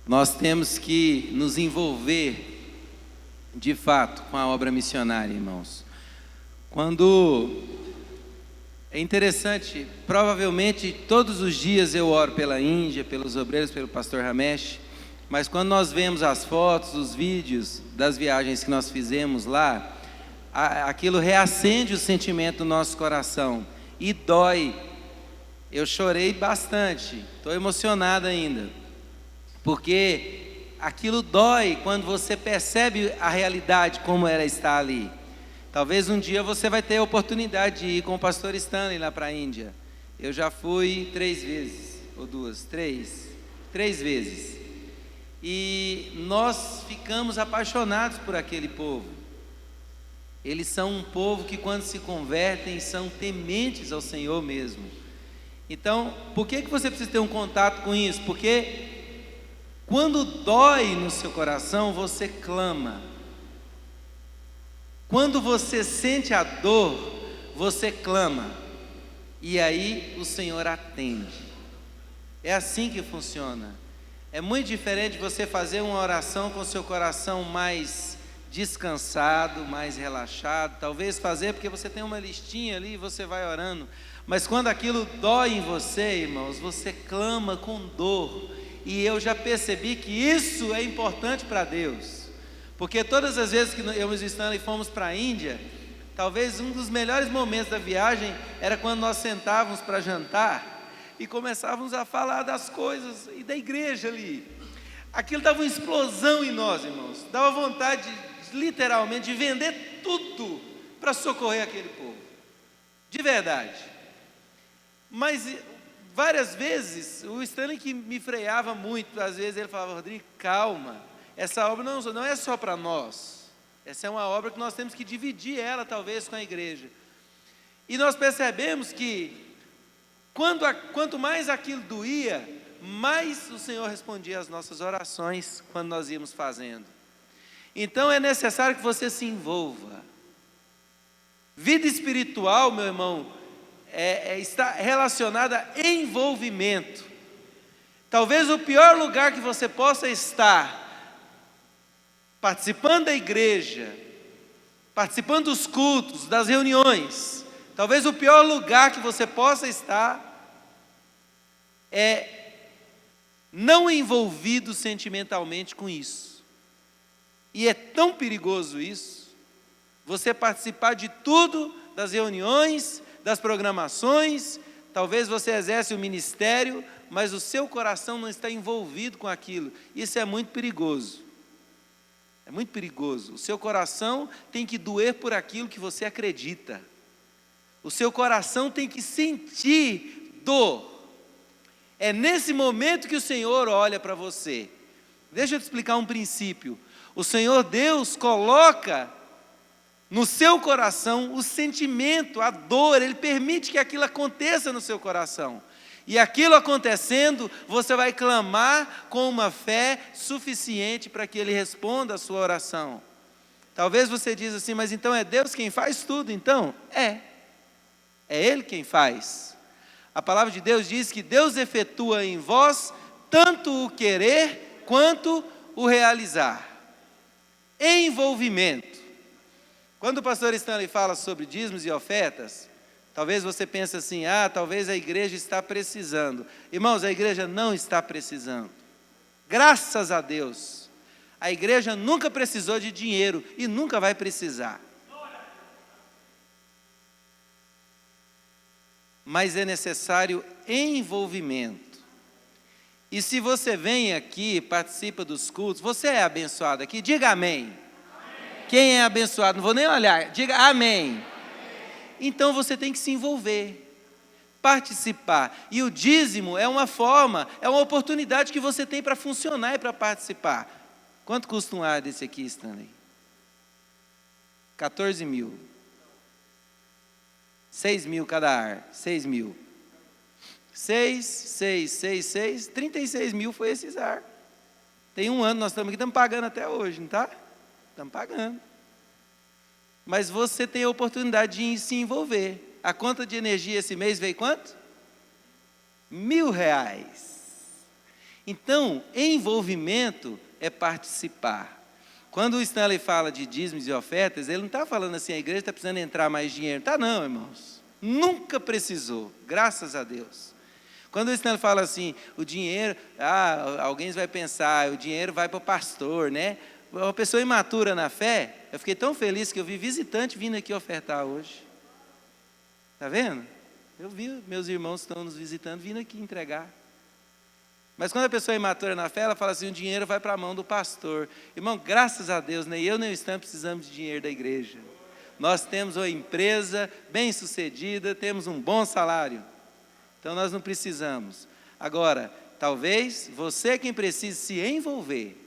Nós temos que nos envolver, de fato, com a obra missionária, irmãos. É interessante, provavelmente todos os dias eu oro pela Índia, pelos obreiros, pelo pastor Ramesh, mas quando nós vemos as fotos, os vídeos das viagens que nós fizemos lá, aquilo reacende o sentimento do nosso coração e dói. Eu chorei bastante, estou emocionado ainda, porque aquilo dói quando você percebe a realidade como ela está ali. Talvez um dia você vai ter a oportunidade de ir com o pastor Stanley lá para a Índia. Eu já fui 3 vezes, ou 2, 3 vezes. E nós ficamos apaixonados por aquele povo. Eles são um povo que quando se convertem são tementes ao Senhor mesmo. Então, por que você precisa ter um contato com isso? Porque quando dói no seu coração, você clama. Quando você sente a dor, você clama. E aí o Senhor atende. É assim que funciona. É muito diferente você fazer uma oração com o seu coração mais descansado, mais relaxado. Talvez fazer porque você tem uma listinha ali e você vai orando. Mas quando aquilo dói em você, irmãos, você clama com dor. E eu já percebi que isso é importante para Deus. Porque todas as vezes que eu e o Stanley fomos para a Índia, talvez um dos melhores momentos da viagem era quando nós sentávamos para jantar e começávamos a falar das coisas e da igreja ali. Aquilo dava uma explosão em nós, irmãos. Dava vontade, literalmente, de vender tudo para socorrer aquele povo. De verdade. Mas várias vezes, o Stanley que me freava muito, às vezes ele falava: Rodrigo, calma. Essa obra não é só para nós. Essa é uma obra que nós temos que dividir ela, talvez, com a igreja. E nós percebemos que, quanto mais aquilo doía, mais o Senhor respondia às nossas orações, quando nós íamos fazendo. Então é necessário que você se envolva. Vida espiritual, meu irmão, está relacionada a envolvimento. Talvez o pior lugar que você possa estar, participando da igreja, participando dos cultos, das reuniões, talvez o pior lugar que você possa estar é não envolvido sentimentalmente com isso. E é tão perigoso isso, você participar de tudo, das reuniões, das programações, talvez você exerce o ministério, mas o seu coração não está envolvido com aquilo. Isso é muito perigoso. É muito perigoso. O seu coração tem que doer por aquilo que você acredita. O seu coração tem que sentir dor. É nesse momento que o Senhor olha para você. Deixa eu te explicar um princípio. O Senhor Deus coloca no seu coração o sentimento, a dor. Ele permite que aquilo aconteça no seu coração. E aquilo acontecendo, você vai clamar com uma fé suficiente para que Ele responda a sua oração. Talvez você diz assim: mas então é Deus quem faz tudo? Então, é Ele quem faz. A palavra de Deus diz que Deus efetua em vós tanto o querer quanto o realizar. Envolvimento. Quando o pastor Stanley fala sobre dízimos e ofertas, talvez você pense assim: talvez a igreja está precisando. Irmãos, a igreja não está precisando. Graças a Deus. A igreja nunca precisou de dinheiro e nunca vai precisar. Mas é necessário envolvimento. E se você vem aqui, participa dos cultos, você é abençoado aqui? Diga amém. Amém. Quem é abençoado? Não vou nem olhar. Diga amém. Então você tem que se envolver, participar. E o dízimo é uma forma, é uma oportunidade que você tem para funcionar e para participar. Quanto custa um ar desse aqui, Stanley? 14 mil. 6 mil cada ar. 6 mil. 36 mil foi esses ar. Tem um ano, nós estamos aqui, estamos pagando até hoje, não está? Estamos pagando. Mas você tem a oportunidade de se envolver. A conta de energia esse mês veio quanto? R$ 1.000. Então, envolvimento é participar. Quando o Stanley fala de dízimos e ofertas, ele não está falando assim, a igreja está precisando entrar mais dinheiro. Está não, irmãos. Nunca precisou, graças a Deus. Quando o Stanley fala assim, o dinheiro, alguém vai pensar, o dinheiro vai para o pastor, né? Uma pessoa imatura na fé, eu fiquei tão feliz que eu vi visitante vindo aqui ofertar hoje. Está vendo? Eu vi meus irmãos que estão nos visitando vindo aqui entregar. Mas quando a pessoa é imatura na fé, ela fala assim, o dinheiro vai para a mão do pastor. Irmão, graças a Deus, nem eu nem o Stan precisamos de dinheiro da igreja. Nós temos uma empresa bem sucedida, temos um bom salário. Então nós não precisamos. Agora, talvez você quem precise se envolver.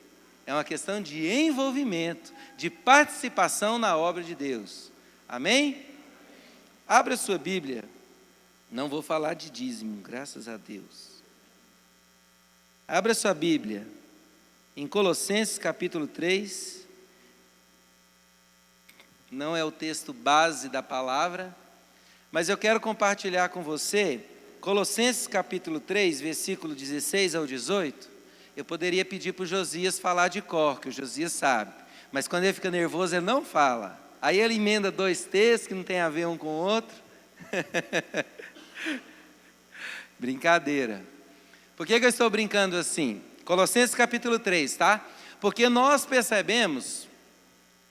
É uma questão de envolvimento, de participação na obra de Deus. Amém? Abra a sua Bíblia. Não vou falar de dízimo, graças a Deus. Abra a sua Bíblia em Colossenses capítulo 3. Não é o texto base da palavra, mas eu quero compartilhar com você Colossenses capítulo 3, versículo 16 ao 18. Eu poderia pedir para o Josias falar de cor, que o Josias sabe, mas quando ele fica nervoso ele não fala. Aí ele emenda dois textos que não tem a ver um com o outro. Brincadeira. Por que eu estou brincando assim? Colossenses capítulo 3, tá? Porque nós percebemos,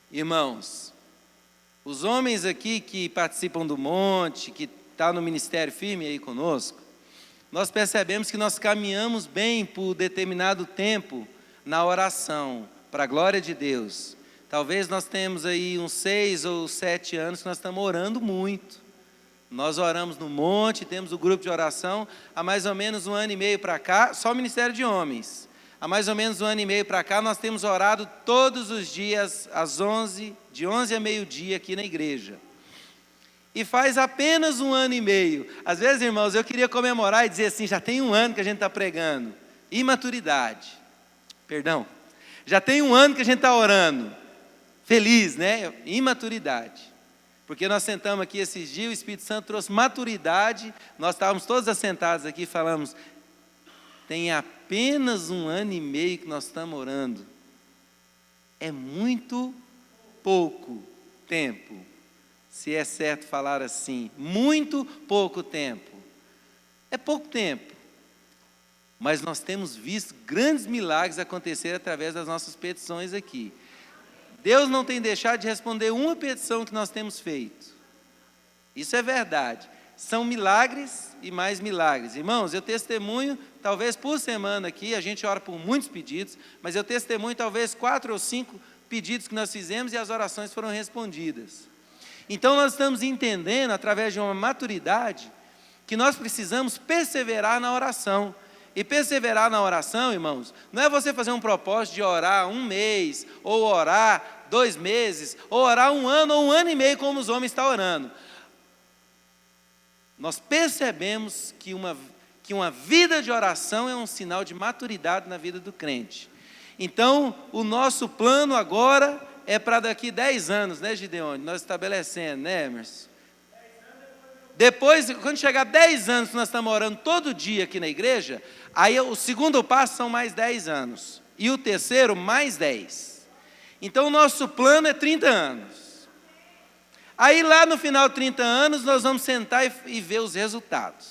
irmãos, os homens aqui que participam do monte, que estão no ministério firme aí conosco, nós percebemos que nós caminhamos bem por determinado tempo na oração, para a glória de Deus. Talvez nós temos aí uns 6 ou 7 anos que nós estamos orando muito. Nós oramos no monte, temos o grupo de oração, há mais ou menos 1 ano e meio para cá, só o Ministério de Homens. Há mais ou menos 1 ano e meio para cá, nós temos orado todos os dias, de 11 a meio-dia aqui na igreja. E faz apenas 1 ano e meio. Às vezes, irmãos, eu queria comemorar e dizer assim, já tem 1 ano que a gente está pregando. Imaturidade. Perdão. Já tem 1 ano que a gente está orando. Feliz, né? Imaturidade. Porque nós sentamos aqui esses dias, o Espírito Santo trouxe maturidade, nós estávamos todos assentados aqui e falamos, tem apenas 1 ano e meio que nós estamos orando. É muito pouco tempo, se é certo falar assim, muito pouco tempo. É pouco tempo, mas nós temos visto grandes milagres acontecer através das nossas petições aqui. Deus não tem deixado de responder uma petição que nós temos feito. Isso é verdade. São milagres e mais milagres. Irmãos, eu testemunho, talvez por semana aqui, a gente ora por muitos pedidos, mas eu testemunho talvez 4 ou 5 pedidos que nós fizemos e as orações foram respondidas. Então nós estamos entendendo, através de uma maturidade, que nós precisamos perseverar na oração. E perseverar na oração, irmãos, não é você fazer um propósito de orar 1 mês, ou orar 2 meses, ou orar 1 ano ou 1 ano e meio, como os homens estão orando. Nós percebemos que uma vida de oração é um sinal de maturidade na vida do crente. Então, o nosso plano agora é para daqui 10 anos, né, Gideone? Nós estabelecendo, né, Emerson? Depois, quando chegar 10 anos que nós estamos orando todo dia aqui na igreja, aí o segundo passo são mais 10 anos. E o terceiro, mais 10. Então, o nosso plano é 30 anos. Aí, lá no final de 30 anos, nós vamos sentar e ver os resultados.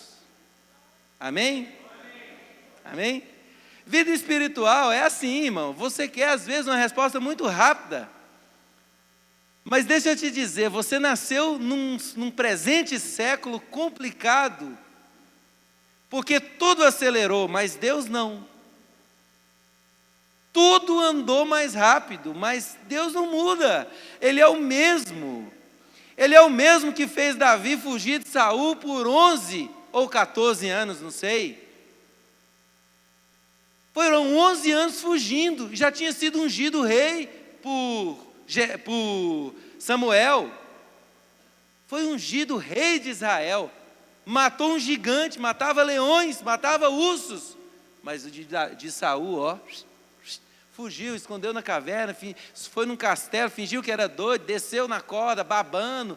Amém? Amém? Vida espiritual é assim, irmão. Você quer, às vezes, uma resposta muito rápida. Mas deixa eu te dizer, você nasceu num presente século complicado, porque tudo acelerou, mas Deus não. Tudo andou mais rápido, mas Deus não muda. Ele é o mesmo. Ele é o mesmo que fez Davi fugir de Saul por 11 ou 14 anos, não sei. Foram 11 anos fugindo, já tinha sido ungido rei por Samuel. Foi ungido rei de Israel, matou um gigante, matava leões, matava ursos, mas o de Saul, ó, fugiu, escondeu na caverna, foi num castelo, fingiu que era doido, desceu na corda, babando.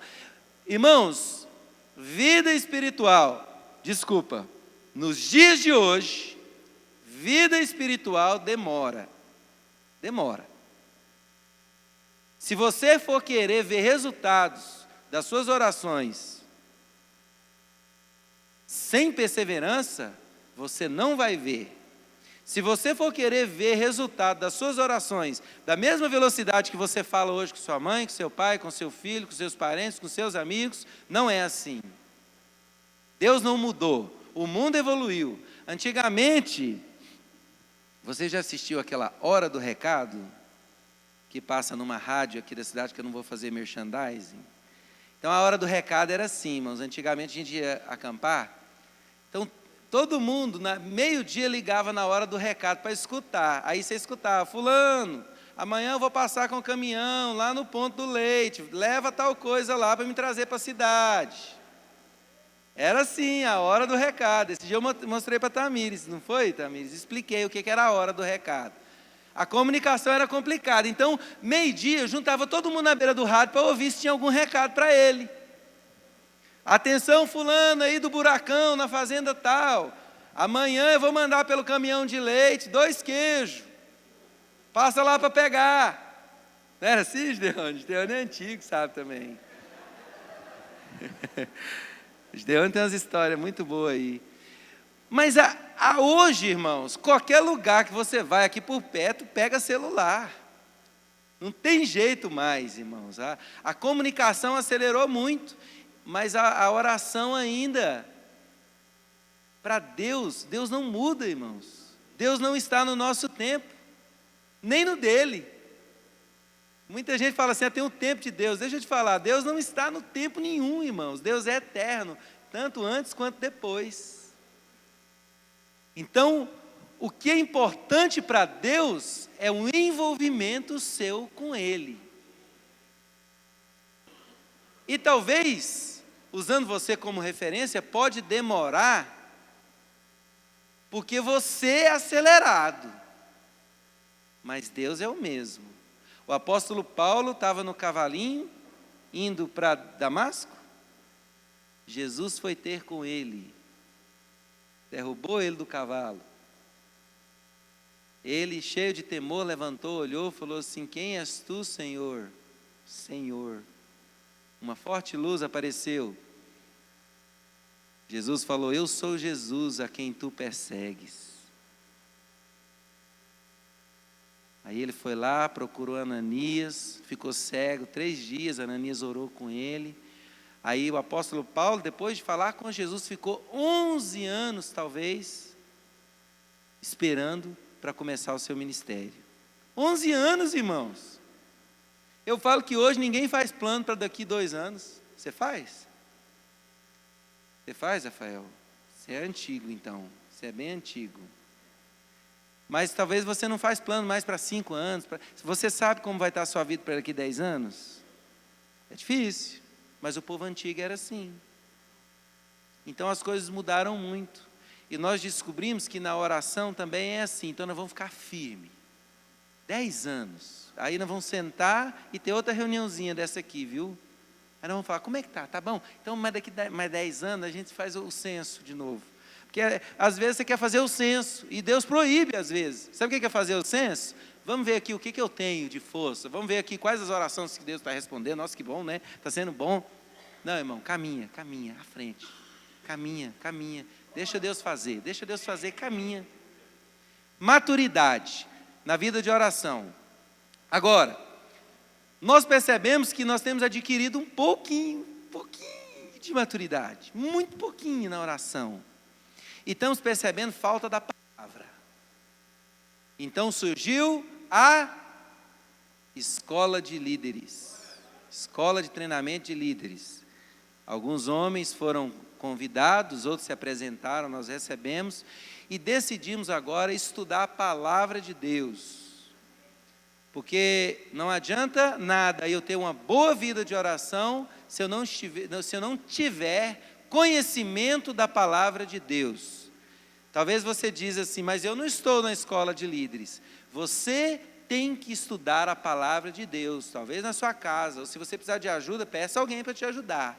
Irmãos, vida espiritual, nos dias de hoje, vida espiritual demora. Demora. Se você for querer ver resultados das suas orações sem perseverança, você não vai ver. Se você for querer ver resultado das suas orações da mesma velocidade que você fala hoje com sua mãe, com seu pai, com seu filho, com seus parentes, com seus amigos, não é assim. Deus não mudou, o mundo evoluiu. Antigamente, você já assistiu aquela Hora do Recado? Que passa numa rádio aqui da cidade, que eu não vou fazer merchandising. Então a Hora do Recado era assim, irmãos. Antigamente a gente ia acampar, então todo mundo, meio-dia, ligava na hora do recado para escutar. Aí você escutava: fulano, amanhã eu vou passar com o caminhão lá no ponto do leite, leva tal coisa lá para me trazer para a cidade. Era assim, a hora do recado. Esse dia eu mostrei para a Tamires, não foi, Tamires? Expliquei o que era a hora do recado. A comunicação era complicada, então meio-dia eu juntava todo mundo na beira do rádio para ouvir se tinha algum recado para ele. Atenção, fulano aí do buracão, na fazenda tal, amanhã eu vou mandar pelo caminhão de leite 2 queijos, passa lá para pegar. Não era assim, Gideone? Gideone é antigo, sabe também. Gideone tem umas histórias muito boas aí. Mas hoje, irmãos, qualquer lugar que você vai aqui por perto, pega celular. Não tem jeito mais, irmãos. A comunicação acelerou muito, mas a oração ainda, para Deus, Deus não muda, irmãos. Deus não está no nosso tempo, nem no dele. Muita gente fala assim: tem um tempo de Deus. Deixa eu te falar, Deus não está no tempo nenhum, irmãos. Deus é eterno, tanto antes quanto depois. Então, o que é importante para Deus é um envolvimento seu com Ele. E talvez, usando você como referência, pode demorar, porque você é acelerado, mas Deus é o mesmo. O apóstolo Paulo estava no cavalinho, indo para Damasco. Jesus foi ter com ele, derrubou ele do cavalo. Ele, cheio de temor, levantou, olhou, falou assim: quem és tu, Senhor? Senhor. Uma forte luz apareceu. Jesus falou: eu sou Jesus a quem tu persegues. Aí ele foi lá, procurou Ananias, ficou cego 3 dias, Ananias orou com ele. Aí o apóstolo Paulo, depois de falar com Jesus, ficou 11 anos, talvez, esperando para começar o seu ministério. 11 anos, irmãos. Eu falo que hoje ninguém faz plano para daqui 2 anos. Você faz? Você faz, Rafael? Você é antigo, então. Você é bem antigo. Mas talvez você não faz plano mais para 5 anos. Você sabe como vai estar a sua vida para daqui 10 anos? É difícil. Mas o povo antigo era assim. Então as coisas mudaram muito. E nós descobrimos que na oração também é assim. Então nós vamos ficar firmes. 10 anos. Aí nós vamos sentar e ter outra reuniãozinha dessa aqui, viu? Aí nós vamos falar: como é que tá? Tá bom? Então mais daqui mais 10 anos a gente faz o censo de novo. Porque às vezes você quer fazer o censo. E Deus proíbe às vezes. Sabe o que é fazer o censo? Vamos ver aqui o que eu tenho de força. Vamos ver aqui quais as orações que Deus está respondendo. Nossa, que bom, né? Está sendo bom. Não, irmão, caminha à frente. Caminha. Deixa Deus fazer, caminha. Maturidade na vida de oração. Agora, nós percebemos que nós temos adquirido um pouquinho de maturidade. Muito pouquinho na oração. E estamos percebendo falta da palavra. Então surgiu a escola de líderes. Escola de treinamento de líderes. Alguns homens foram convidados, outros se apresentaram, nós recebemos. E decidimos agora estudar a palavra de Deus. Porque não adianta nada eu ter uma boa vida de oração se eu não tiver conhecimento da palavra de Deus. Talvez você diz assim: mas eu não estou na escola de líderes. Você tem que estudar a palavra de Deus, talvez na sua casa, ou se você precisar de ajuda, peça alguém para te ajudar.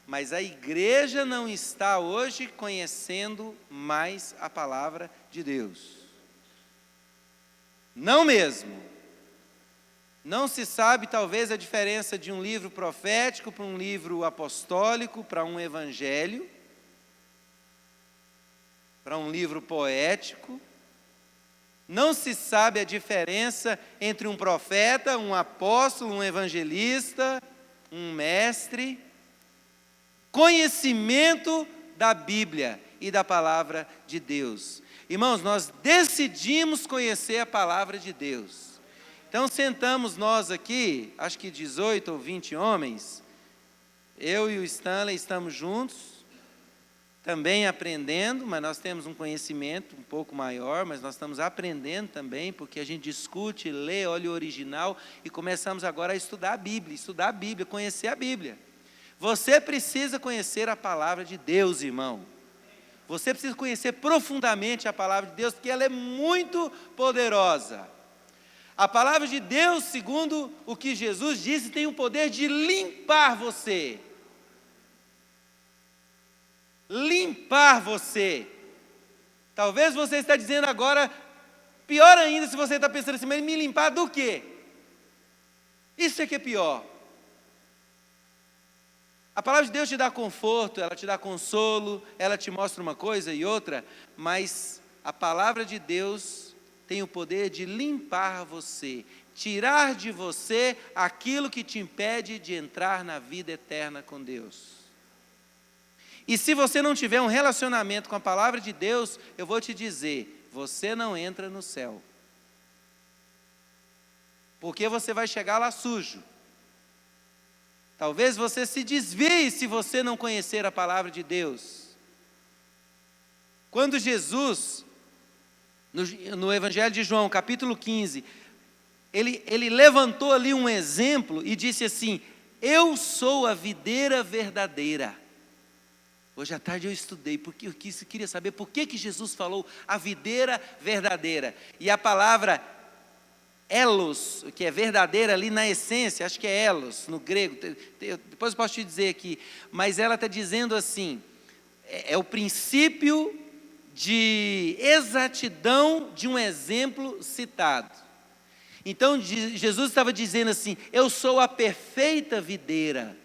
Mas a igreja não está hoje conhecendo mais a palavra de Deus. Não mesmo. Não se sabe, talvez, a diferença de um livro profético para um livro apostólico, para um evangelho, para um livro poético. Não se sabe a diferença entre um profeta, um apóstolo, um evangelista, um mestre. Conhecimento da Bíblia e da palavra de Deus. Irmãos, nós decidimos conhecer a palavra de Deus. Então sentamos nós aqui, acho que 18 ou 20 homens, eu e o Stanley estamos juntos, também aprendendo, mas nós temos um conhecimento um pouco maior, mas nós estamos aprendendo também, porque a gente discute, lê, olha o original, e começamos agora a estudar a Bíblia, conhecer a Bíblia. Você precisa conhecer a palavra de Deus, irmão. Você precisa conhecer profundamente a palavra de Deus, porque ela é muito poderosa. A palavra de Deus, segundo o que Jesus disse, tem o poder de limpar você. Limpar você. Talvez você está dizendo agora, pior ainda se você está pensando assim, mas me limpar do quê? Isso é que é pior. A palavra de Deus te dá conforto, ela te dá consolo, ela te mostra uma coisa e outra, mas a palavra de Deus tem o poder de limpar você, tirar de você aquilo que te impede de entrar na vida eterna com Deus. E se você não tiver um relacionamento com a palavra de Deus, eu vou te dizer, você não entra no céu. Porque você vai chegar lá sujo. Talvez você se desvie se você não conhecer a palavra de Deus. Quando Jesus, no Evangelho de João, capítulo 15, ele levantou ali um exemplo e disse assim, eu sou a videira verdadeira. Hoje à tarde eu estudei, porque eu queria saber por que Jesus falou a videira verdadeira. E a palavra elos, que é verdadeira ali na essência, acho que é elos, no grego, depois eu posso te dizer aqui, mas ela está dizendo assim, é o princípio de exatidão de um exemplo citado. Então Jesus estava dizendo assim, eu sou a perfeita videira,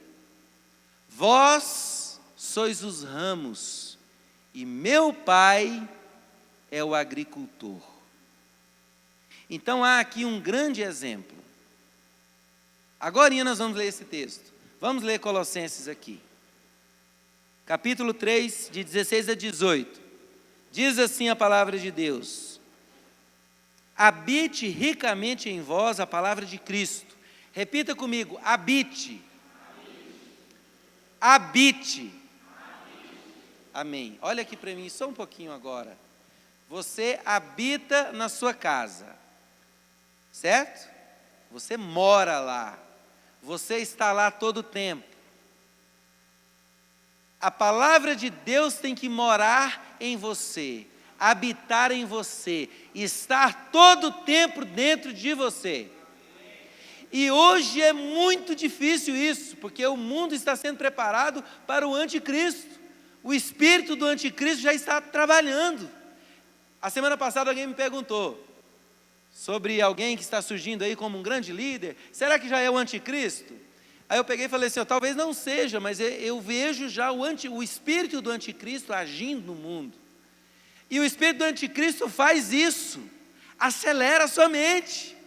vós sois os ramos, e meu Pai é o agricultor. Então há aqui um grande exemplo. Agora nós vamos ler esse texto. Vamos ler Colossenses aqui. Capítulo 3, de 16 a 18. Diz assim a palavra de Deus. Habite ricamente em vós a palavra de Cristo. Repita comigo, habite. Habite. Amém. Olha aqui para mim só um pouquinho agora. Você habita na sua casa, certo? Você mora lá. Você está lá todo o tempo. A palavra de Deus tem que morar em você, habitar em você, estar todo o tempo dentro de você. E hoje é muito difícil isso, porque o mundo está sendo preparado para o anticristo. O espírito do anticristo já está trabalhando. A semana passada alguém me perguntou sobre alguém que está surgindo aí como um grande líder. Será que já é o anticristo? Aí eu peguei e falei assim, talvez não seja, mas eu vejo já o espírito do anticristo agindo no mundo. E o espírito do anticristo faz isso, acelera a sua mente.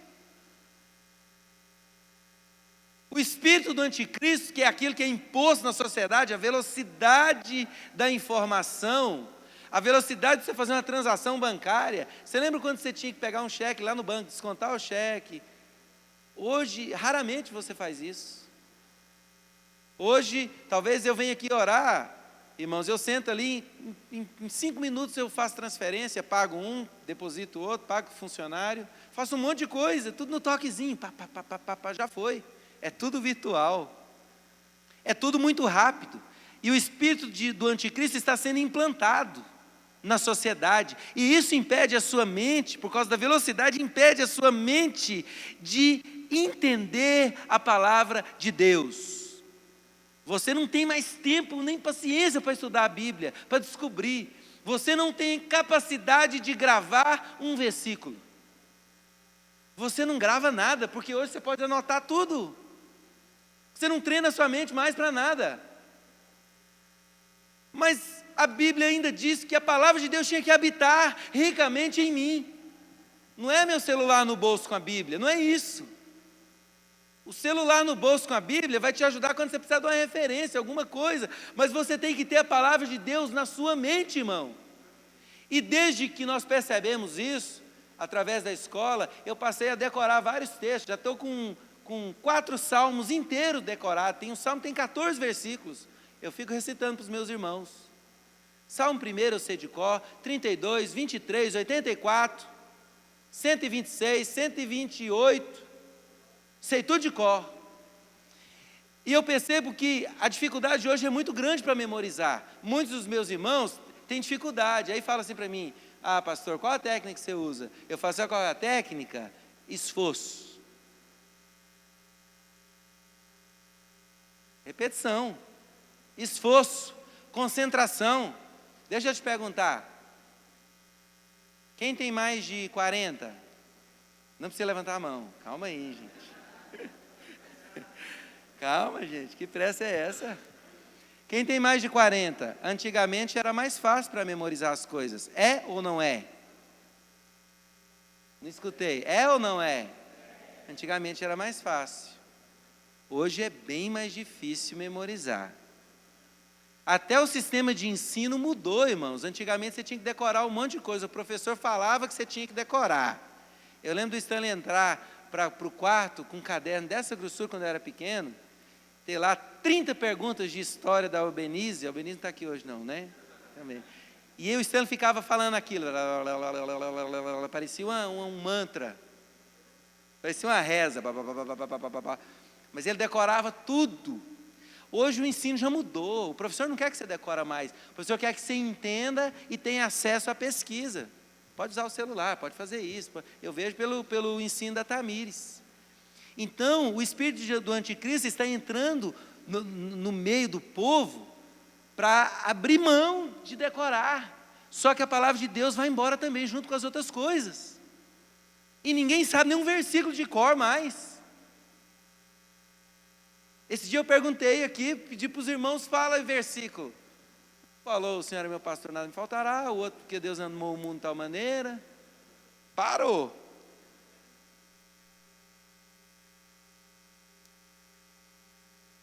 O espírito do anticristo, que é aquilo que é imposto na sociedade, a velocidade da informação, a velocidade de você fazer uma transação bancária. Você lembra quando você tinha que pegar um cheque lá no banco, descontar o cheque? Hoje, raramente você faz isso. Hoje, talvez eu venha aqui orar, irmãos, eu sento ali, em 5 minutos eu faço transferência, pago um, deposito outro, pago o funcionário, faço um monte de coisa, tudo no toquezinho, já foi. É tudo virtual, é tudo muito rápido, e o espírito do anticristo está sendo implantado na sociedade, e isso impede a sua mente, por causa da velocidade, impede a sua mente de entender a palavra de Deus. Você não tem mais tempo nem paciência para estudar a Bíblia, para descobrir, você não tem capacidade de gravar um versículo. Você não grava nada, porque hoje você pode anotar tudo. Você não treina a sua mente mais para nada. Mas a Bíblia ainda diz que a palavra de Deus tinha que habitar ricamente em mim. Não é meu celular no bolso com a Bíblia, não é isso. O celular no bolso com a Bíblia vai te ajudar quando você precisar de uma referência, alguma coisa. Mas você tem que ter a palavra de Deus na sua mente, irmão. E desde que nós percebemos isso, através da escola, eu passei a decorar vários textos. Já estou com 4 salmos inteiros decorados. Tem um salmo que tem 14 versículos. Eu fico recitando para os meus irmãos. Salmo 1 eu sei de cor, 32, 23, 84, 126, 128, sei tudo de cor. E eu percebo que a dificuldade hoje é muito grande para memorizar. Muitos dos meus irmãos têm dificuldade. Aí fala assim para mim: ah, pastor, qual a técnica que você usa? Eu falo: sabe qual é a técnica? Esforço. Repetição. Esforço. Concentração. Deixa eu te perguntar. Quem tem mais de 40? Não precisa levantar a mão. Calma aí, gente. Calma, gente. Que pressa é essa? Quem tem mais de 40? Antigamente era mais fácil para memorizar as coisas. É ou não é? Não escutei. É ou não é? Antigamente era mais fácil. Hoje é bem mais difícil memorizar. Até o sistema de ensino mudou, irmãos. Antigamente você tinha que decorar um monte de coisa. O professor falava que você tinha que decorar. Eu lembro do Stanley entrar para o quarto com um caderno dessa grossura quando eu era pequeno. Ter lá 30 perguntas de história da Albenize. A Albenize não está aqui hoje não, né? Também. E o Stanley ficava falando aquilo. Parecia um mantra. Parecia uma reza. Mas ele decorava tudo. Hoje o ensino já mudou. O professor não quer que você decore mais. O professor quer que você entenda e tenha acesso à pesquisa. Pode usar o celular, pode fazer isso. Eu vejo pelo ensino da Tamires. Então, o espírito do anticristo está entrando no meio do povo para abrir mão de decorar. Só que a palavra de Deus vai embora também, junto com as outras coisas. E ninguém sabe nenhum versículo de cor mais. Esse dia eu perguntei aqui, pedi para os irmãos: fala versículo. Falou: o Senhor é meu pastor, nada me faltará. O outro: porque Deus amou o mundo de tal maneira. Parou.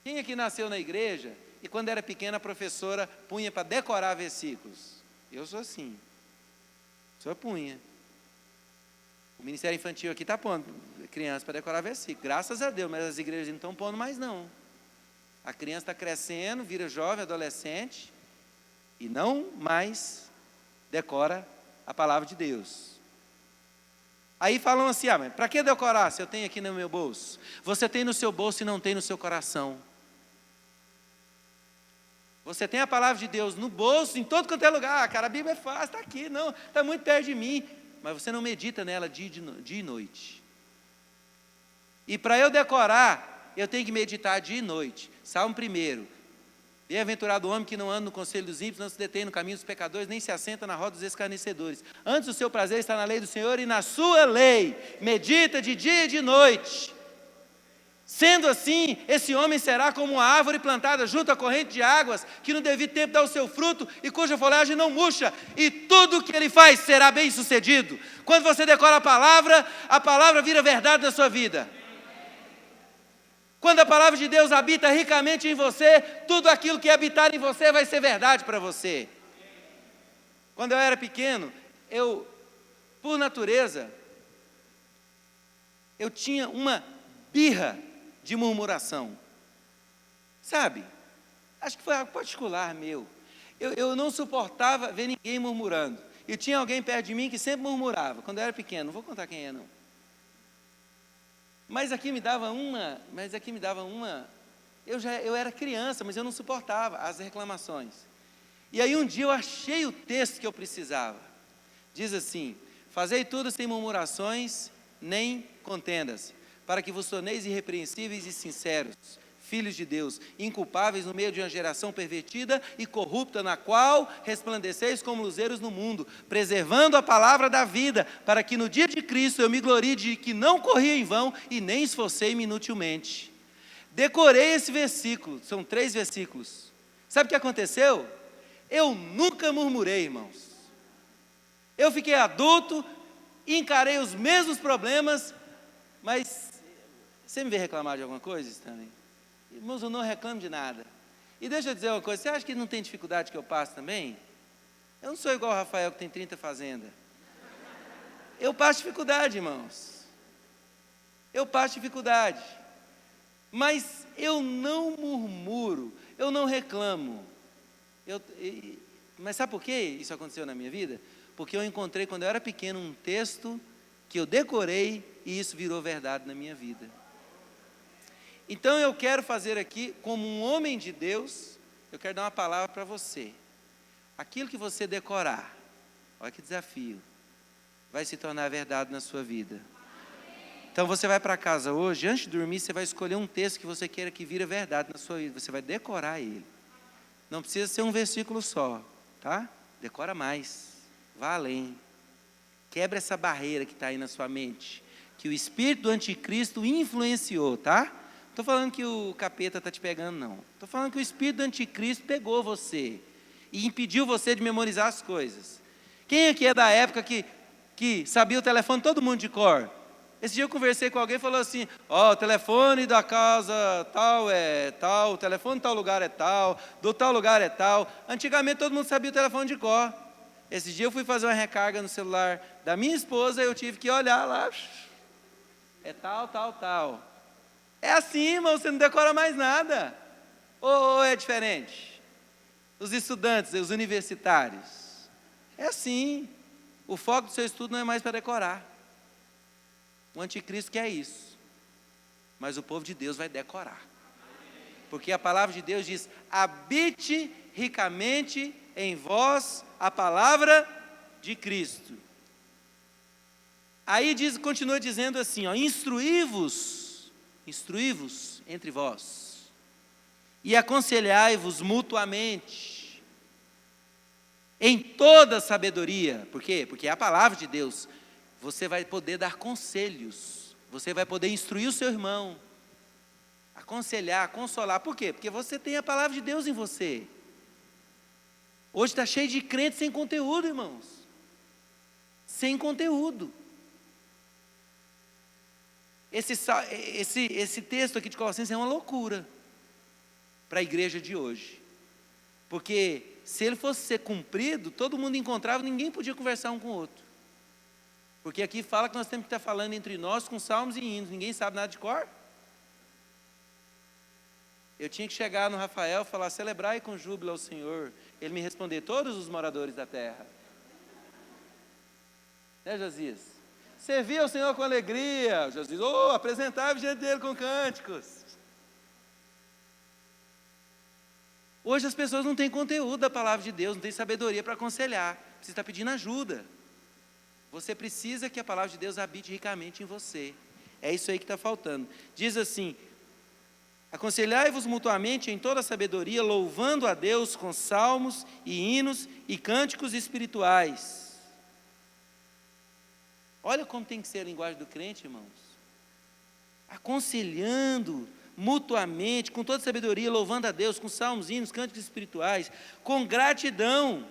Quem aqui nasceu na igreja e quando era pequena a professora punha para decorar versículos? Eu sou assim. O senhor punha. O Ministério Infantil aqui está pondo criança para decorar versículos. Graças a Deus, mas as igrejas não estão pondo mais não. A criança está crescendo, vira jovem, adolescente, e não mais decora a palavra de Deus. Aí falam assim: ah, mas para que decorar se eu tenho aqui no meu bolso? Você tem no seu bolso e não tem no seu coração. Você tem a palavra de Deus no bolso, em todo quanto é lugar. Ah, cara, a Bíblia é fácil, está aqui, não, está muito perto de mim. Mas você não medita nela dia e noite. E para eu decorar, eu tenho que meditar dia e noite. Salmo 1. Bem-aventurado o homem que não anda no conselho dos ímpios, não se detém no caminho dos pecadores, nem se assenta na roda dos escarnecedores. Antes o seu prazer está na lei do Senhor e na sua lei. Medita de dia e de noite. Sendo assim, esse homem será como uma árvore plantada junto à corrente de águas, que no devido tempo dá o seu fruto e cuja folhagem não murcha, e tudo o que ele faz será bem sucedido. Quando você decora a palavra vira verdade na sua vida. Quando a palavra de Deus habita ricamente em você, tudo aquilo que habitar em você vai ser verdade para você. Quando eu era pequeno, por natureza, eu tinha uma birra de murmuração. Sabe? Acho que foi algo particular meu. Eu não suportava ver ninguém murmurando. E tinha alguém perto de mim que sempre murmurava, quando eu era pequeno. Não vou contar quem é, não. Mas aqui me dava uma. Eu era criança, mas eu não suportava as reclamações. E aí um dia eu achei o texto que eu precisava. Diz assim: fazei tudo sem murmurações, nem contendas, para que vos torneis irrepreensíveis e sinceros, filhos de Deus, inculpáveis no meio de uma geração pervertida e corrupta, na qual resplandeceis como luzeiros no mundo, preservando a palavra da vida, para que no dia de Cristo eu me glorie de que não corri em vão e nem esforcei-me inutilmente. Decorei esse versículo, são 3 versículos. Sabe o que aconteceu? Eu nunca murmurei, irmãos. Eu fiquei adulto, encarei os mesmos problemas, mas você me vê reclamar de alguma coisa, Stanley? Irmãos, eu não reclamo de nada. E deixa eu dizer uma coisa, você acha que não tem dificuldade que eu passo também? Eu não sou igual o Rafael que tem 30 fazendas. Eu passo dificuldade, irmãos. Eu passo dificuldade. Mas eu não murmuro, eu não reclamo. Mas sabe por que isso aconteceu na minha vida? Porque eu encontrei, quando eu era pequeno, um texto que eu decorei e isso virou verdade na minha vida. Então eu quero fazer aqui, como um homem de Deus, eu quero dar uma palavra para você. Aquilo que você decorar, olha que desafio, vai se tornar verdade na sua vida. Então você vai para casa hoje, antes de dormir, você vai escolher um texto que você queira que vire verdade na sua vida. Você vai decorar ele. Não precisa ser um versículo só, tá? Decora mais, vá além. Quebra essa barreira que está aí na sua mente, que o espírito do anticristo influenciou, tá? Não estou falando que o capeta está te pegando, não. Estou falando que o espírito do anticristo pegou você e impediu você de memorizar as coisas. Quem aqui é da época que sabia o telefone todo mundo de cor? Esse dia eu conversei com alguém e falou assim, ó, o telefone da casa tal é tal, o telefone de tal lugar é tal, do tal lugar é tal. Antigamente todo mundo sabia o telefone de cor. Esse dia eu fui fazer uma recarga no celular da minha esposa e eu tive que olhar lá, é tal, tal, tal. É assim, irmão, você não decora mais nada. Ou é diferente? Os estudantes, os universitários, é assim. O foco do seu estudo não é mais para decorar. O anticristo quer isso. Mas o povo de Deus vai decorar. Porque a palavra de Deus diz, habite ricamente em vós a palavra de Cristo. Aí continua dizendo assim, ó, instruí-vos entre vós, e aconselhai-vos mutuamente, em toda sabedoria. Por quê? Porque é a palavra de Deus. Você vai poder dar conselhos, você vai poder instruir o seu irmão, aconselhar, consolar. Por quê? Porque você tem a palavra de Deus em você. Hoje está cheio de crentes sem conteúdo, irmãos. Sem conteúdo. Esse texto aqui de Colossenses é uma loucura para a igreja de hoje. Porque se ele fosse ser cumprido, todo mundo encontrava, ninguém podia conversar um com o outro. Porque aqui fala que nós temos que estar falando entre nós com salmos e hinos, ninguém sabe nada de cor. Eu tinha que chegar no Rafael e falar, celebrai com júbilo ao Senhor. Ele me responder, todos os moradores da terra. Né, Josias? Servir ao Senhor com alegria. Josias, apresentai-vos diante dele com cânticos. Hoje as pessoas não têm conteúdo da palavra de Deus, não têm sabedoria para aconselhar. Você está pedindo ajuda. Você precisa que a palavra de Deus habite ricamente em você. É isso aí que está faltando. Diz assim, aconselhai-vos mutuamente em toda sabedoria, louvando a Deus com salmos e hinos e cânticos espirituais. Olha como tem que ser a linguagem do crente, irmãos. Aconselhando mutuamente, com toda sabedoria, louvando a Deus com salmos, hinos, cânticos espirituais, com gratidão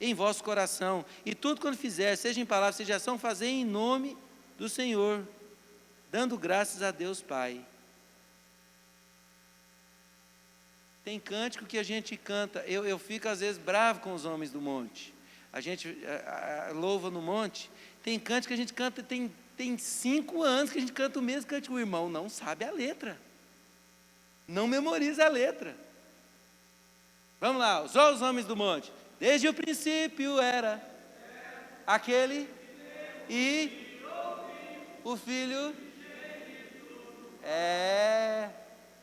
em vosso coração, e tudo quando fizer, seja em palavra, seja em ação, fazei em nome do Senhor, dando graças a Deus Pai. Tem cântico que a gente canta, eu fico às vezes bravo com os homens do monte, a gente louva no monte, tem cântico que a gente canta, tem 5 anos que a gente canta o mesmo cântico, o irmão não sabe a letra, não memoriza a letra. Vamos lá, só os homens do monte. Desde o princípio era aquele e o Filho.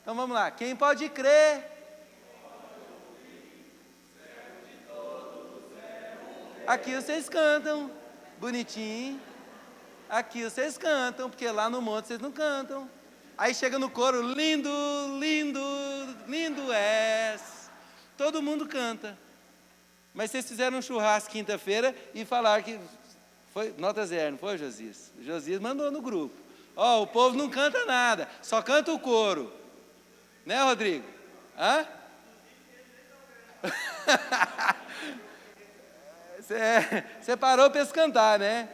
Então vamos lá. Quem pode crer? Aqui vocês cantam, bonitinho. Aqui vocês cantam, porque lá no monte vocês não cantam. Aí chega no coro, lindo, lindo, lindo és. Todo mundo canta. Mas vocês fizeram um churrasco quinta-feira e falaram que foi nota 0, não foi, Josias? O Josias mandou no grupo. Ó, o povo não canta nada, só canta o coro. Né, Rodrigo? Hã? Você parou para eles cantar, né?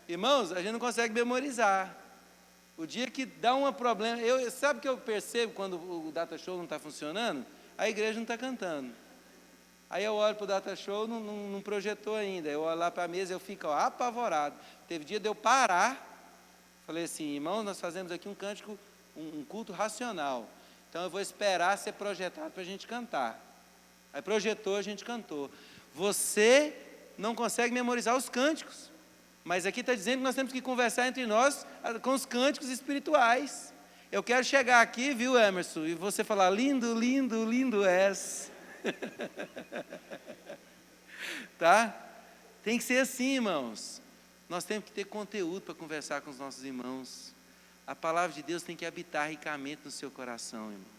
Irmãos, a gente não consegue memorizar. O dia que dá um problema... Sabe o que eu percebo quando o Data Show não está funcionando? A igreja não está cantando. Aí eu olho para o Data Show, não projetou ainda. Eu olho lá para a mesa e eu fico apavorado. Teve dia de eu parar. Falei assim, irmãos, nós fazemos aqui um cântico, um culto racional. Então eu vou esperar ser projetado para a gente cantar. Aí projetou, a gente cantou. Você não consegue memorizar os cânticos. Mas aqui está dizendo que nós temos que conversar entre nós com os cânticos espirituais. Eu quero chegar aqui, viu, Emerson, e você falar, lindo, lindo, lindo és. Tá? Tem que ser assim, irmãos. Nós temos que ter conteúdo para conversar com os nossos irmãos. A palavra de Deus tem que habitar ricamente no seu coração, irmão.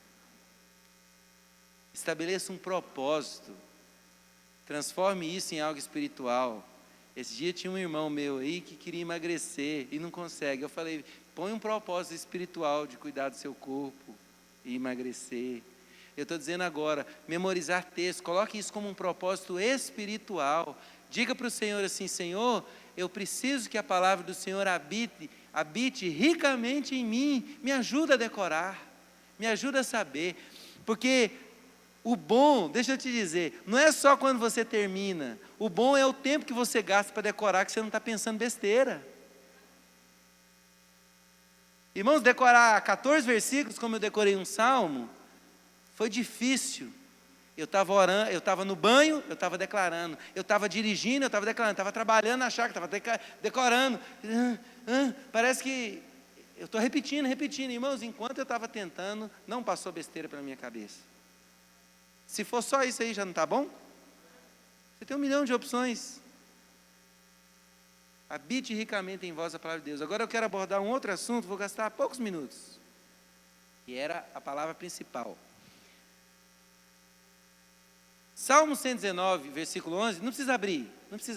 Estabeleça um propósito. Transforme isso em algo espiritual. Esse dia tinha um irmão meu aí que queria emagrecer e não consegue. Eu falei, põe um propósito espiritual de cuidar do seu corpo e emagrecer. Eu estou dizendo agora, memorizar texto, coloque isso como um propósito espiritual. Diga para o Senhor assim, Senhor, eu preciso que a palavra do Senhor habite ricamente em mim. Me ajuda a decorar, me ajuda a saber. Porque o bom, deixa eu te dizer, não é só quando você termina. O bom é o tempo que você gasta para decorar, que você não está pensando besteira. Irmãos, decorar 14 versículos, como eu decorei um salmo, foi difícil. Eu estava orando, eu estava no banho, eu estava declarando. Eu estava dirigindo, eu estava declarando. Estava trabalhando na chácara, estava decorando. Parece que eu estou repetindo. Irmãos, enquanto eu estava tentando, não passou besteira pela minha cabeça. Se for só isso aí, já não está bom? Você tem 1 milhão de opções. Habite ricamente em vós a palavra de Deus. Agora eu quero abordar um outro assunto, vou gastar poucos minutos. Que era a palavra principal. Salmo 119, versículo 11, não precisa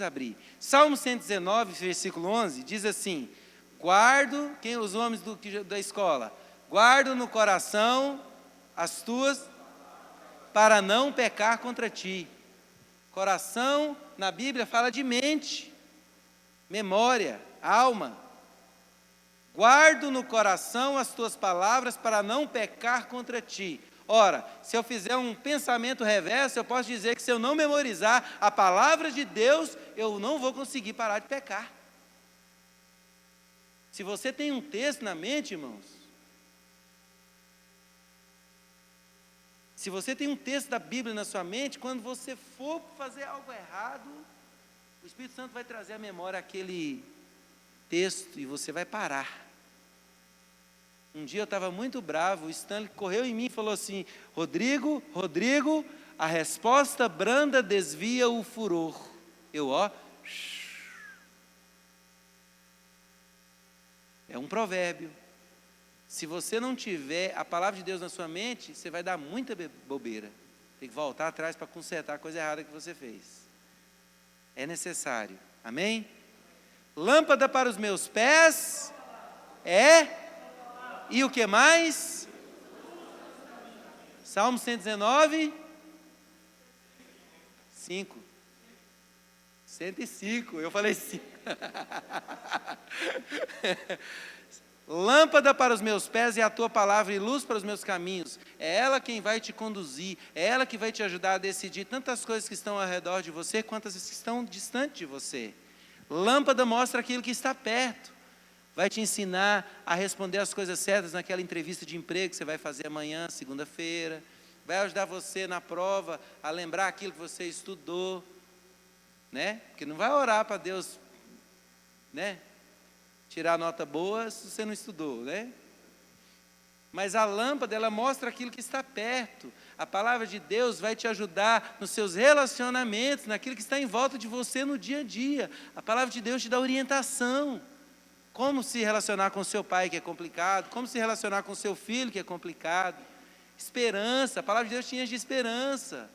abrir. Salmo 119, versículo 11, diz assim, guardo, os homens da escola, guardo no coração as tuas, para não pecar contra ti. Coração, na Bíblia, fala de mente, memória, alma. Guardo no coração as tuas palavras, para não pecar contra ti. Ora, se eu fizer um pensamento reverso, eu posso dizer que se eu não memorizar a palavra de Deus, eu não vou conseguir parar de pecar. Se você tem um texto na mente, irmãos, se você tem um texto da Bíblia na sua mente, quando você for fazer algo errado, o Espírito Santo vai trazer à memória aquele texto e você vai parar. Um dia eu estava muito bravo, o Stanley correu em mim e falou assim, Rodrigo, a resposta branda desvia o furor. É um provérbio. Se você não tiver a palavra de Deus na sua mente, você vai dar muita bobeira. Tem que voltar atrás para consertar a coisa errada que você fez. É necessário. Amém? Lâmpada para os meus pés e o que mais? Salmo 119, 5. 105, eu falei 5. Lâmpada para os meus pés é a tua palavra e luz para os meus caminhos. É ela quem vai te conduzir, é ela que vai te ajudar a decidir tantas coisas que estão ao redor de você, quantas que estão distante de você. Lâmpada mostra aquilo que está perto. Vai te ensinar a responder as coisas certas naquela entrevista de emprego que você vai fazer amanhã, segunda-feira. Vai ajudar você na prova a lembrar aquilo que você estudou, né? Porque não vai orar para Deus, né? Tirar nota boa se você não estudou, né? Mas a lâmpada, ela mostra aquilo que está perto. A palavra de Deus vai te ajudar nos seus relacionamentos, naquilo que está em volta de você no dia a dia. A palavra de Deus te dá orientação. Como se relacionar com seu pai, que é complicado. Como se relacionar com seu filho, que é complicado. Esperança, a palavra de Deus te enche de esperança.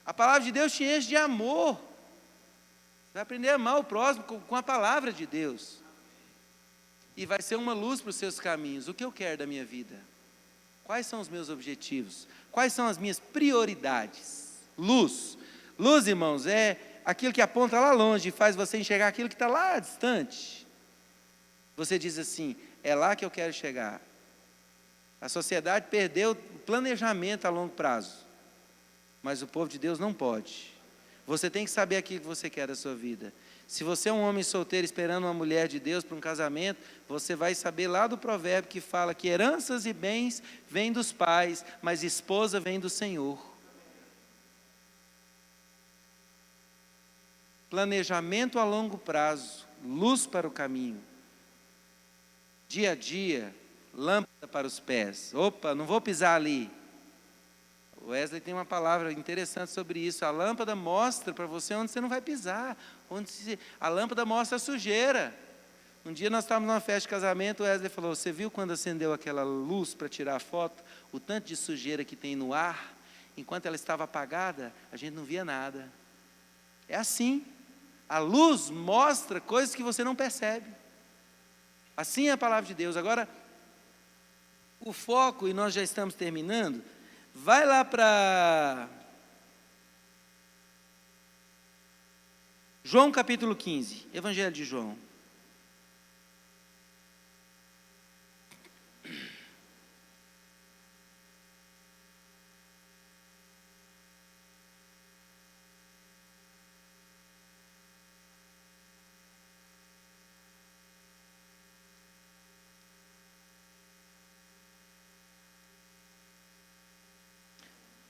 A palavra de Deus te enche de amor. Você vai aprender a amar o próximo com a palavra de Deus. E vai ser uma luz para os seus caminhos. O que eu quero da minha vida? Quais são os meus objetivos? Quais são as minhas prioridades? Luz. Luz, irmãos, é aquilo que aponta lá longe e faz você enxergar aquilo que está lá distante. Você diz assim, é lá que eu quero chegar. A sociedade perdeu o planejamento a longo prazo. Mas o povo de Deus não pode. Você tem que saber aquilo que você quer da sua vida. Se você é um homem solteiro esperando uma mulher de Deus para um casamento, você vai saber lá do provérbio que fala que heranças e bens vêm dos pais, mas esposa vem do Senhor. Planejamento a longo prazo, luz para o caminho. Dia a dia, lâmpada para os pés. Opa, não vou pisar ali. O Wesley tem uma palavra interessante sobre isso. A lâmpada mostra para você onde você não vai pisar. A lâmpada mostra a sujeira. Um dia nós estávamos numa festa de casamento, o Wesley falou, você viu quando acendeu aquela luz para tirar a foto? O tanto de sujeira que tem no ar, enquanto ela estava apagada, a gente não via nada. É assim. A luz mostra coisas que você não percebe. Assim é a palavra de Deus. Agora, o foco, e nós já estamos terminando, vai lá para João capítulo 15, Evangelho de João.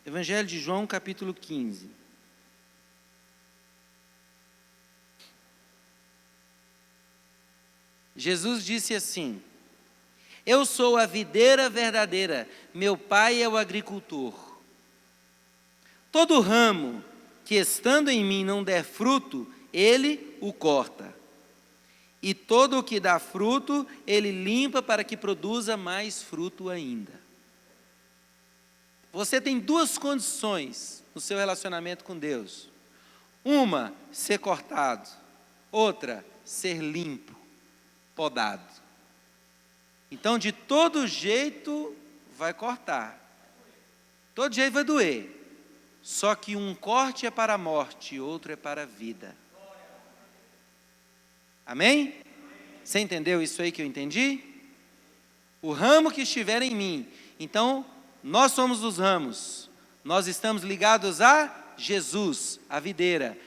Evangelho de João, capítulo 15. Jesus disse assim, eu sou a videira verdadeira, meu pai é o agricultor. Todo ramo que estando em mim não der fruto, ele o corta. E todo o que dá fruto, ele limpa para que produza mais fruto ainda. Você tem duas condições no seu relacionamento com Deus. Uma, ser cortado. Outra, ser limpo, podado. Então, de todo jeito, vai cortar. Todo jeito vai doer. Só que um corte é para a morte, outro é para a vida. Amém? Você entendeu isso aí que eu entendi? O ramo que estiver em mim. Então, nós somos os ramos, nós estamos ligados a Jesus, a videira.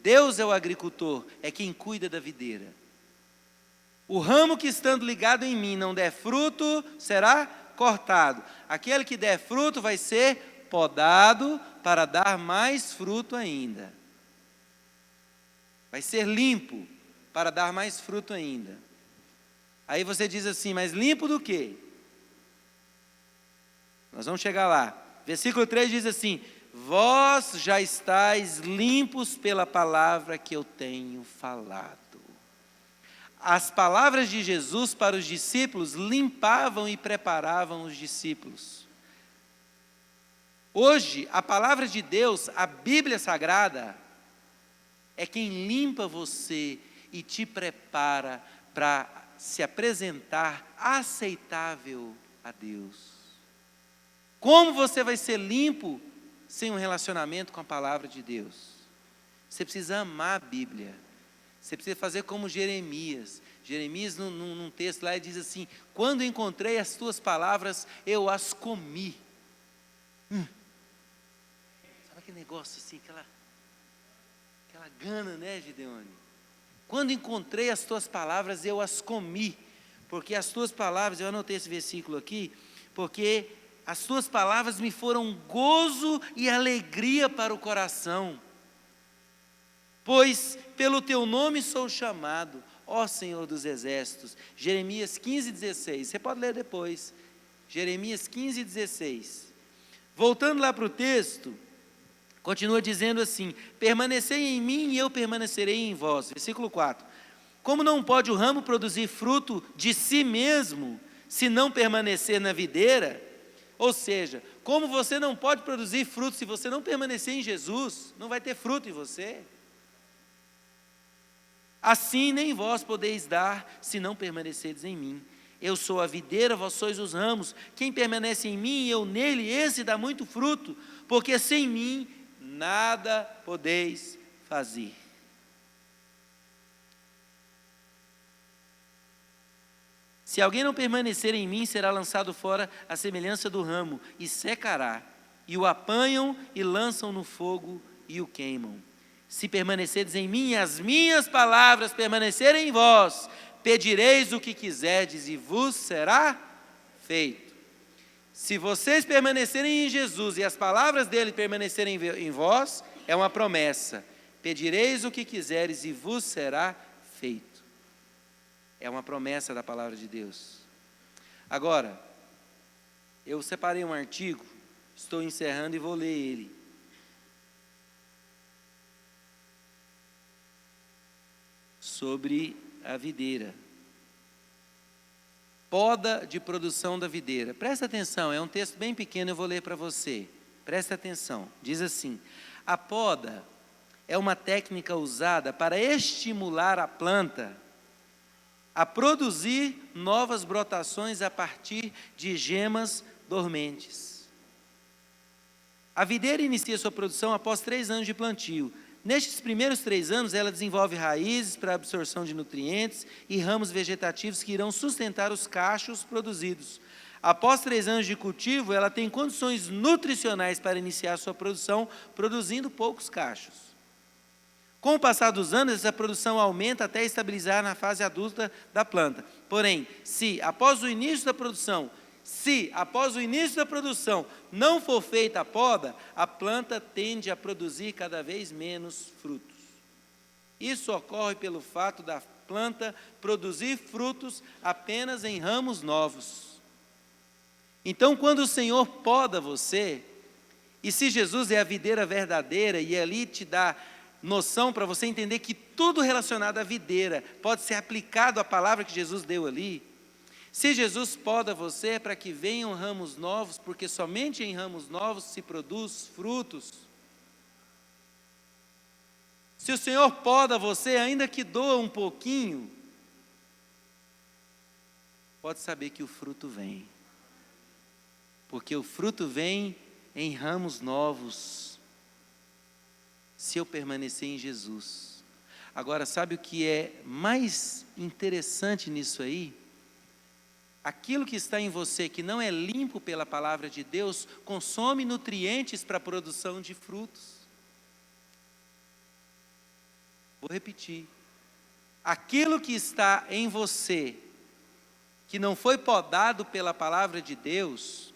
Deus é o agricultor, é quem cuida da videira. O ramo que estando ligado em mim não der fruto, será cortado. Aquele que der fruto vai ser podado para dar mais fruto ainda. Vai ser limpo para dar mais fruto ainda. Aí você diz assim, mas limpo do quê? Nós vamos chegar lá. Versículo 3 diz assim, vós já estáis limpos pela palavra que eu tenho falado. As palavras de Jesus para os discípulos limpavam e preparavam os discípulos. Hoje, a palavra de Deus, a Bíblia Sagrada, é quem limpa você e te prepara para se apresentar aceitável a Deus. Como você vai ser limpo sem um relacionamento com a palavra de Deus? Você precisa amar a Bíblia. Você precisa fazer como Jeremias. Jeremias, num texto lá, ele diz assim, quando encontrei as tuas palavras, eu as comi. Sabe aquele negócio assim, aquela gana, né, Gideone? Quando encontrei as tuas palavras, eu as comi. Porque as tuas palavras, eu anotei esse versículo aqui, porque as tuas palavras me foram gozo e alegria para o coração. Pois pelo teu nome sou chamado, ó Senhor dos exércitos. Jeremias 15:16, você pode ler depois. Jeremias 15:16. Voltando lá para o texto, continua dizendo assim, permanecei em mim e eu permanecerei em vós. Versículo 4. Como não pode o ramo produzir fruto de si mesmo, se não permanecer na videira? Ou seja, como você não pode produzir fruto se você não permanecer em Jesus, não vai ter fruto em você. Assim nem vós podeis dar, se não permanecerdes em mim. Eu sou a videira, vós sois os ramos. Quem permanece em mim e eu nele, esse dá muito fruto, porque sem mim nada podeis fazer. Se alguém não permanecer em mim, será lançado fora à semelhança do ramo, e secará. E o apanham e lançam no fogo e o queimam. Se permanecerdes em mim e as minhas palavras permanecerem em vós, pedireis o que quiserdes e vos será feito. Se vocês permanecerem em Jesus e as palavras dele permanecerem em vós, é uma promessa. Pedireis o que quiseres e vos será feito. É uma promessa da palavra de Deus. Agora, eu separei um artigo, estou encerrando e vou ler ele. Sobre a videira. Poda de produção da videira. Presta atenção, é um texto bem pequeno, eu vou ler para você. Presta atenção, diz assim: a poda é uma técnica usada para estimular a planta a produzir novas brotações a partir de gemas dormentes. A videira inicia sua produção após 3 anos de plantio. Nestes primeiros 3 anos, ela desenvolve raízes para absorção de nutrientes e ramos vegetativos que irão sustentar os cachos produzidos. Após 3 anos de cultivo, ela tem condições nutricionais para iniciar sua produção, produzindo poucos cachos. Com o passar dos anos, essa produção aumenta até estabilizar na fase adulta da planta. Porém, se após o início da produção não for feita a poda, a planta tende a produzir cada vez menos frutos. Isso ocorre pelo fato da planta produzir frutos apenas em ramos novos. Então, quando o Senhor poda você, e se Jesus é a videira verdadeira e ali te dá noção para você entender que tudo relacionado à videira pode ser aplicado à palavra que Jesus deu ali. Se Jesus poda você é para que venham ramos novos, porque somente em ramos novos se produz frutos. Se o Senhor poda você, ainda que doa um pouquinho, pode saber que o fruto vem. Porque o fruto vem em ramos novos, se eu permanecer em Jesus. Agora, sabe o que é mais interessante nisso aí? Aquilo que está em você, que não é limpo pela palavra de Deus, consome nutrientes para a produção de frutos. Vou repetir. Aquilo que está em você, que não foi podado pela palavra de Deus,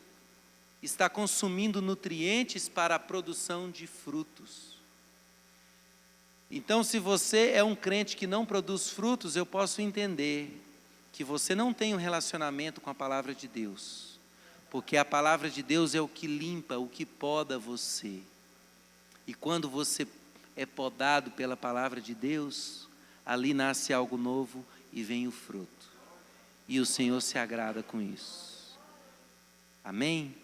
está consumindo nutrientes para a produção de frutos. Então, se você é um crente que não produz frutos, eu posso entender que você não tem um relacionamento com a palavra de Deus, porque a palavra de Deus é o que limpa, o que poda você. E quando você é podado pela palavra de Deus, ali nasce algo novo e vem o fruto. E o Senhor se agrada com isso. Amém?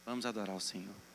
Vamos adorar o Senhor.